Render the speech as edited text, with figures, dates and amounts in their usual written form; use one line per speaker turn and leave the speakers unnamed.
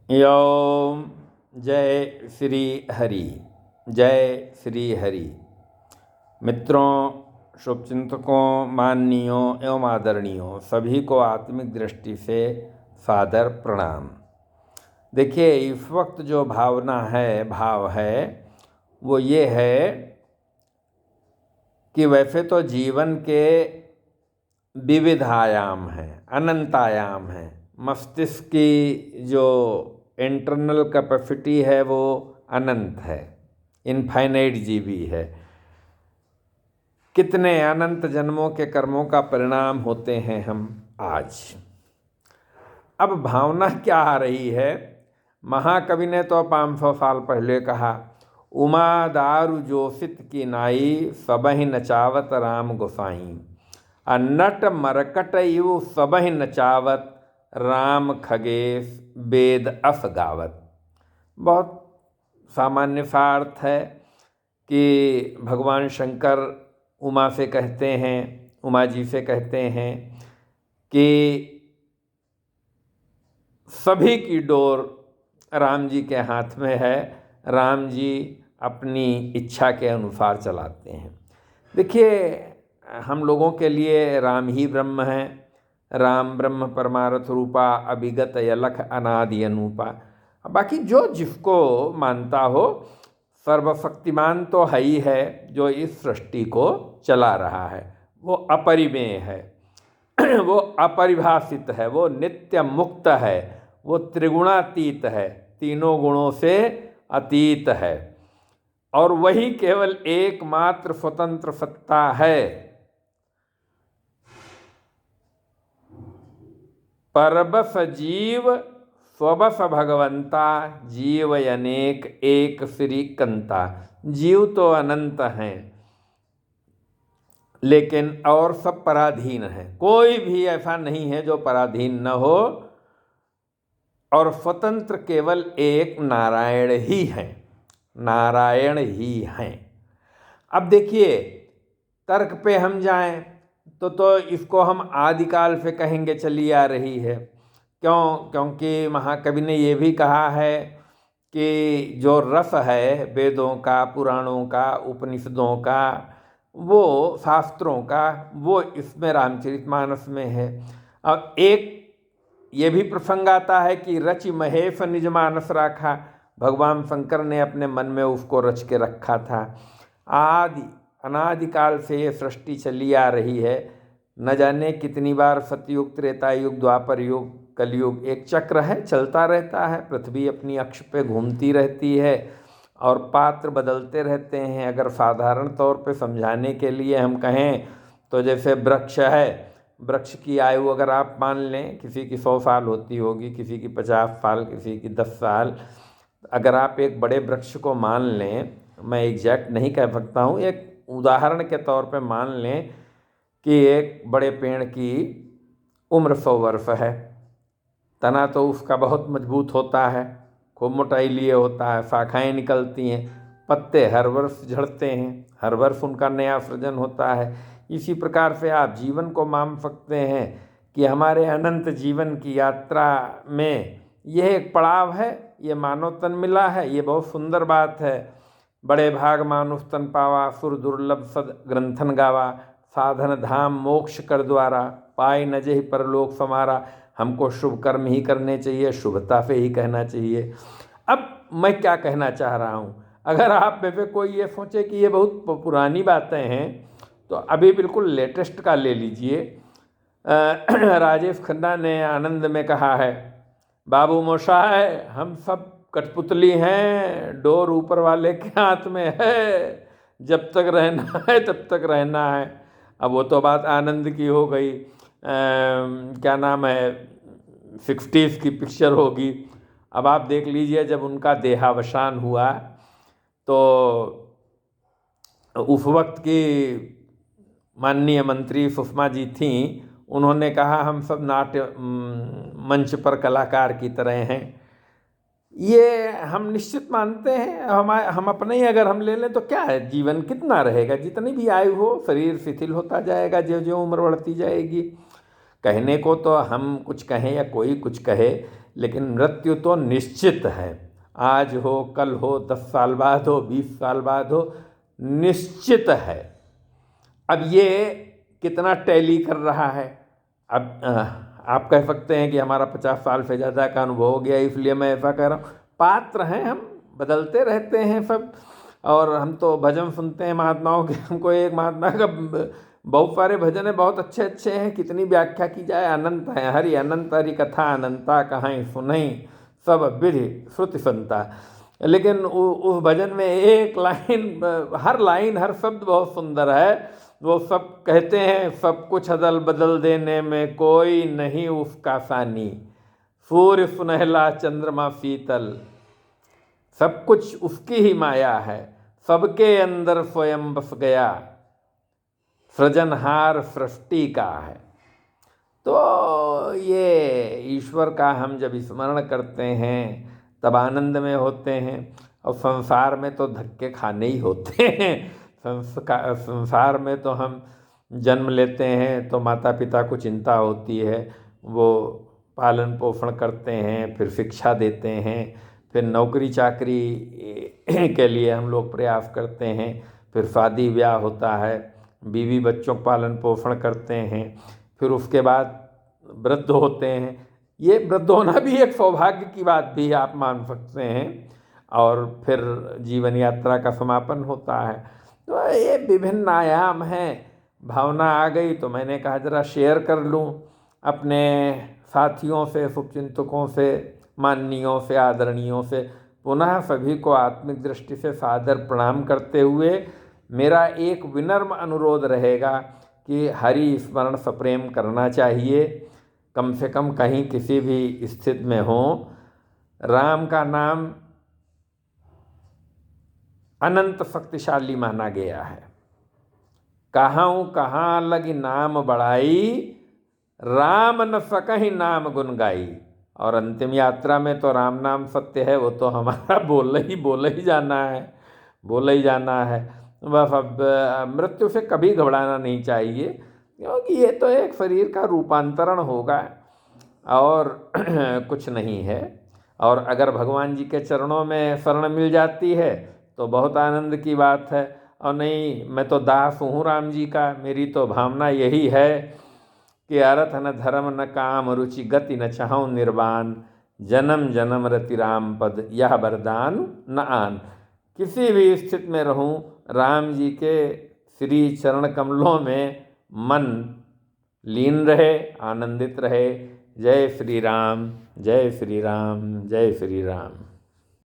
ओम जय श्री हरि। जय श्री हरि। मित्रों, शुभचिंतकों, माननीयों एवं आदरणीयों सभी को आत्मिक दृष्टि से सादर प्रणाम। देखिए, इस वक्त जो भाव है वो ये है कि वैसे तो जीवन के विविध आयाम हैं, अनंत आयाम हैं। मस्तिष्क की जो इंटरनल कैपेसिटी है वो अनंत है, इनफाइनाइट जीबी है। कितने अनंत जन्मों के कर्मों का परिणाम होते हैं हम आज। अब भावना क्या आ रही है? महाकवि ने तो 500 साल पहले कहा, उमा दारु जोसित की नाई, सबहि नचावत राम गोसाई। नट मरकट यु सबहि नचावत, राम खगेश वेद अस गावत। बहुत सामान्य सा अर्थ है कि भगवान शंकर उमा से कहते हैं, उमा जी से कहते हैं कि सभी की डोर राम जी के हाथ में है, राम जी अपनी इच्छा के अनुसार चलाते हैं। देखिए, हम लोगों के लिए राम ही ब्रह्म हैं। राम ब्रह्म परमार्थ रूपा, अभिगत अलख अनादि अनूपा। बाकी जो जिसको मानता हो, सर्वशक्तिमान तो है ही है जो इस सृष्टि को चला रहा है। वो अपरिमेय है, वो अपरिभाषित है, वो नित्य मुक्त है, वो त्रिगुणातीत है, तीनों गुणों से अतीत है, और वही केवल एकमात्र स्वतंत्र सत्ता है। परबस जीव स्वबस भगवंता, जीव अनेक एक श्री कंता। जीव तो अनंत हैं, लेकिन और सब पराधीन हैं। कोई भी ऐसा नहीं है जो पराधीन न हो, और स्वतंत्र केवल एक नारायण ही हैं, नारायण ही हैं। अब देखिए, तर्क पे हम जाएं तो इसको हम आदिकाल से कहेंगे चली आ रही है। क्यों? क्योंकि महाकवि ने ये भी कहा है कि जो रस है वेदों का, पुराणों का, उपनिषदों का, वो शास्त्रों का, वो इसमें रामचरितमानस में है। अब एक ये भी प्रसंग आता है कि रचि महेश निज मानस राखा। भगवान शंकर ने अपने मन में उसको रच के रखा था। अनादिकाल से ये सृष्टि चली आ रही है। न जाने कितनी बार सतयुग, त्रेता युग, द्वापर युग, कलयुग, एक चक्र है, चलता रहता है। पृथ्वी अपनी अक्ष पे घूमती रहती है और पात्र बदलते रहते हैं। अगर साधारण तौर पे समझाने के लिए हम कहें तो जैसे वृक्ष है, वृक्ष की आयु अगर आप मान लें, किसी की 100 साल होती होगी, किसी की 50 साल, किसी की 10 साल। अगर आप एक बड़े वृक्ष को मान लें, मैं एग्जैक्ट नहीं कह सकता हूँ, एक उदाहरण के तौर पे मान लें कि एक बड़े पेड़ की उम्र 100 वर्ष है। तना तो उसका बहुत मजबूत होता है, खूब मोटाई लिए होता है, शाखाएँ निकलती हैं, पत्ते हर वर्ष झड़ते हैं, हर वर्ष उनका नया सृजन होता है। इसी प्रकार से आप जीवन को मान सकते हैं कि हमारे अनंत जीवन की यात्रा में यह एक पड़ाव है, ये मानव तन मिला है, ये बहुत सुंदर बात है। बड़े भाग मानुष तन पावा, सुर दुर्लभ सद ग्रंथन गावा। साधन धाम मोक्ष कर द्वारा, पाए न जेहि परलोक समारा। हमको शुभ कर्म ही करने चाहिए, शुभता से ही कहना चाहिए। अब मैं क्या कहना चाह रहा हूँ, अगर आप में से कोई ये सोचे कि ये बहुत पुरानी बातें हैं, तो अभी बिल्कुल लेटेस्ट का ले लीजिए। राजेश खन्ना ने आनंद में कहा है, बाबू मोशाय हम सब कठपुतली हैं, डोर ऊपर वाले के हाथ में है, जब तक रहना है तब तक रहना है। अब वो तो बात आनंद की हो गई। क्या नाम है, 60s की पिक्चर होगी। अब आप देख लीजिए, जब उनका देहावसान हुआ तो उस वक्त की माननीय मंत्री सुषमा जी थीं, उन्होंने कहा हम सब नाट्य मंच पर कलाकार की तरह हैं। ये हम निश्चित मानते हैं। हम अपने ही अगर हम ले लें तो क्या है, जीवन कितना रहेगा, जितनी भी आयु हो, शरीर शिथिल होता जाएगा जो जो उम्र बढ़ती जाएगी। कहने को तो हम कुछ कहें या कोई कुछ कहे, लेकिन मृत्यु तो निश्चित है। आज हो, कल हो, 10 साल बाद हो, 20 साल बाद हो, निश्चित है। अब ये कितना टैली कर रहा है? अब आप कह सकते हैं कि हमारा 50 साल से ज़्यादा का अनुभव हो गया इसलिए मैं ऐसा कह रहा हूँ। पात्र हैं हम, बदलते रहते हैं सब। और हम तो भजन सुनते हैं महात्माओं के, हमको एक महात्मा का बहुत सारे भजन है, बहुत अच्छे अच्छे हैं, कितनी व्याख्या की जाए, अनंत है। हरि अनंत हरि कथा अनंता, कहाँ सुनई सब विधि श्रुति संता। लेकिन उस भजन में एक लाइन, हर लाइन हर शब्द बहुत सुंदर है। वो सब कहते हैं, सब कुछ अदल बदल देने में कोई नहीं उसका सानी, सूर्य सुनहला चंद्रमा शीतल, सब कुछ उसकी ही माया है, सबके अंदर स्वयं बस गया, सृजनहार सृष्टि का है। तो ये ईश्वर का हम जब स्मरण करते हैं तब आनंद में होते हैं। और संसार में तो धक्के खाने ही होते हैं। संसार में तो हम जन्म लेते हैं तो माता पिता को चिंता होती है, वो पालन पोषण करते हैं, फिर शिक्षा देते हैं, फिर नौकरी चाकरी के लिए हम लोग प्रयास करते हैं, फिर शादी ब्याह होता है, बीवी बच्चों पालन पोषण करते हैं, फिर उसके बाद वृद्ध होते हैं। ये वृद्ध होना भी एक सौभाग्य की बात भी आप मान सकते हैं। और फिर जीवन यात्रा का समापन होता है। तो ये विभिन्न आयाम हैं। भावना आ गई तो मैंने कहा जरा शेयर कर लूँ अपने साथियों से, शुभचिंतकों से, माननीयों से, आदरणीयों से। पुनः सभी को आत्मिक दृष्टि से सादर प्रणाम करते हुए मेरा एक विनम्र अनुरोध रहेगा कि हरि स्मरण सप्रेम करना चाहिए। कम से कम कहीं किसी भी स्थिति में हो, राम का नाम अनंत शक्तिशाली माना गया है। कहाँ लगी नाम बढ़ाई, राम न सकहि नाम गुन गाई। और अंतिम यात्रा में तो राम नाम सत्य है, वो तो हमारा बोल ही जाना है, बोल ही जाना है। बस अब मृत्यु से कभी घबराना नहीं चाहिए, क्योंकि ये तो एक शरीर का रूपांतरण होगा और कुछ नहीं है। और अगर भगवान जी के चरणों में शरण मिल जाती है तो बहुत आनंद की बात है। और नहीं, मैं तो दास हूँ राम जी का, मेरी तो भावना यही है कि अर्थ न धर्म न काम रुचि गति न चाहूँ निर्वाण, जन्म जन्म रति राम पद यह वरदान न आन। किसी भी स्थिति में रहूं, राम जी के श्री चरण कमलों में मन लीन रहे, आनंदित रहे। जय श्री राम, जय श्री राम, जय श्री राम।